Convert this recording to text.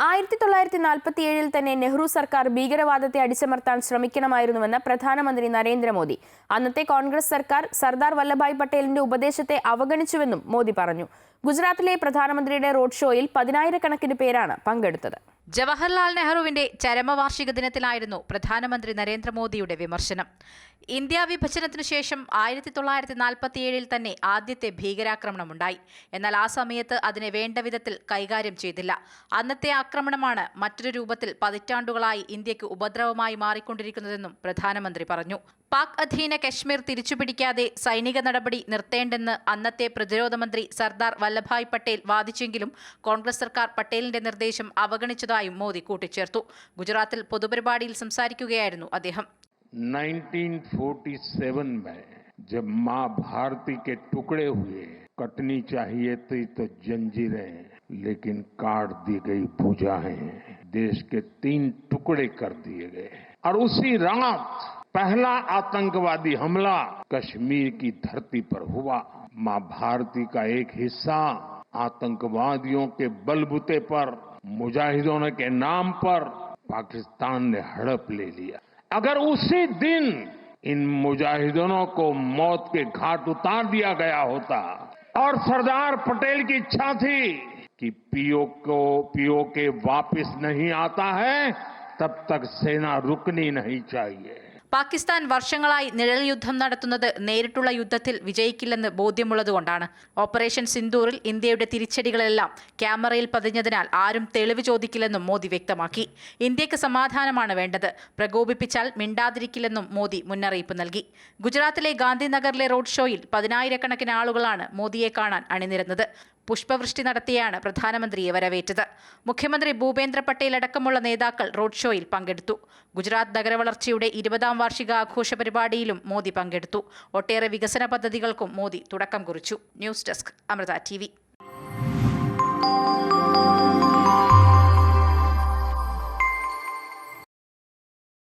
1947 തന്നെ നെഹ്റു സർക്കാർ ഭീകരവാദത്തെ അടിച്ചമർത്താൻ ശ്രമിക്കണമായിരുന്നുവെന്ന് പ്രധാനമന്ത്രി നരേന്ദ്രമോദി. അന്നത്തെ കോൺഗ്രസ് സർക്കാർ സർദാർ വല്ലഭായ് പട്ടേലിന്റെ ഉപദേശത്തെ അവഗണിച്ചുവെന്നും മോദി പറഞ്ഞു. ഗുജറാത്തിലെ പ്രധാനമന്ത്രിയുടെ റോഡ് ഷോയിൽ 10,000-കണക്കിന് പേരാണ് പങ്കെടുത്തത്. ജവഹർലാൽ നെഹ്റുവിന്റെ ചരമവാർഷിക ദിനത്തിലായിരുന്നു പ്രധാനമന്ത്രി നരേന്ദ്രമോദിയുടെ വിമർശനം. ഇന്ത്യ വിഭജനത്തിനു ശേഷം 1947 തന്നെ ആദ്യത്തെ ഭീകരാക്രമണമുണ്ടായി. എന്നാൽ ആ സമയത്ത് അതിനെ വേണ്ട വിധത്തിൽ കൈകാര്യം ചെയ്തില്ല. അന്നത്തെ ആക്രമണമാണ് മറ്റൊരു രൂപത്തിൽ പതിറ്റാണ്ടുകളായി ഇന്ത്യക്ക് ഉപദ്രവമായി മാറിക്കൊണ്ടിരിക്കുന്നതെന്നും പ്രധാനമന്ത്രി പറഞ്ഞു. പാക് അധീന കശ്മീർ തിരിച്ചുപിടിക്കാതെ സൈനിക നടപടി നിർത്തേണ്ടെന്ന് അന്നത്തെ പ്രതിരോധ മന്ത്രി സർദാർ വല്ലഭായ് പട്ടേൽ വാദിച്ചെങ്കിലും കോൺഗ്രസ് സർക്കാർ പട്ടേലിന്റെ നിർദ്ദേശം അവഗണിച്ചതായും മോദി കൂട്ടിച്ചേർത്തു. ഗുജറാത്തിൽ പൊതുപരിപാടിയിൽ സംസാരിക്കുകയായിരുന്നു അദ്ദേഹം. 1947 में जब मां भारती के टुकड़े हुए, कटनी चाहिए थी तो जंजीरें, लेकिन काट दी गई भुजाएं, देश के 3 टुकड़े कर दिए गए। और उसी रात पहला आतंकवादी हमला कश्मीर की धरती पर हुआ। मां भारती का एक हिस्सा आतंकवादियों के बलबूते पर, मुजाहिदों के नाम पर पाकिस्तान ने हड़प ले लिया। अगर उसी दिन इन मुजाहिदों को मौत के घाट उतार दिया गया होता और सरदार पटेल की इच्छा थी कि पीओके वापस नहीं आता है, तब तक सेना रुकनी नहीं चाहिए. പാകിസ്ഥാൻ വർഷങ്ങളായി നിഴൽ യുദ്ധം നടത്തുന്നത് നേരിട്ടുള്ള യുദ്ധത്തിൽ വിജയിക്കില്ലെന്ന് ബോധ്യമുള്ളതുകൊണ്ടാണ്. ഓപ്പറേഷൻ സിന്ദൂറിൽ ഇന്ത്യയുടെ തിരിച്ചടികളെല്ലാം ക്യാമറയിൽ പതിഞ്ഞതിനാൽ ആരും തെളിവ് ചോദിക്കില്ലെന്നും മോദി വ്യക്തമാക്കി. ഇന്ത്യക്ക് സമാധാനമാണ് വേണ്ടത്, പ്രകോപിപ്പിച്ചാൽ മിണ്ടാതിരിക്കില്ലെന്നും മോദി മുന്നറിയിപ്പ് നൽകി. ഗുജറാത്തിലെ ഗാന്ധിനഗറിലെ റോഡ് ഷോയിൽ 10,000-കണക്കിന് ആളുകളാണ് മോദിയെ കാണാൻ അണിനിരന്നത്. പുഷ്പവൃഷ്ടി നടത്തിയാണ് പ്രധാനമന്ത്രിയെ വരവേറ്റത്. മുഖ്യമന്ത്രി ഭൂപേന്ദ്ര പട്ടേൽ അടക്കമുള്ള നേതാക്കൾ റോഡ് ഷോയിൽ പങ്കെടുത്തു. ഗുജറാത്ത് നഗരവളർച്ചയുടെ 20ാം വാർഷിക ആഘോഷ പരിപാടിയിലും മോദി പങ്കെടുത്തു. ഒട്ടേറെ വികസന പദ്ധതികൾക്കും മോദി തുടക്കം കുറിച്ചു. News desk, Amrita TV.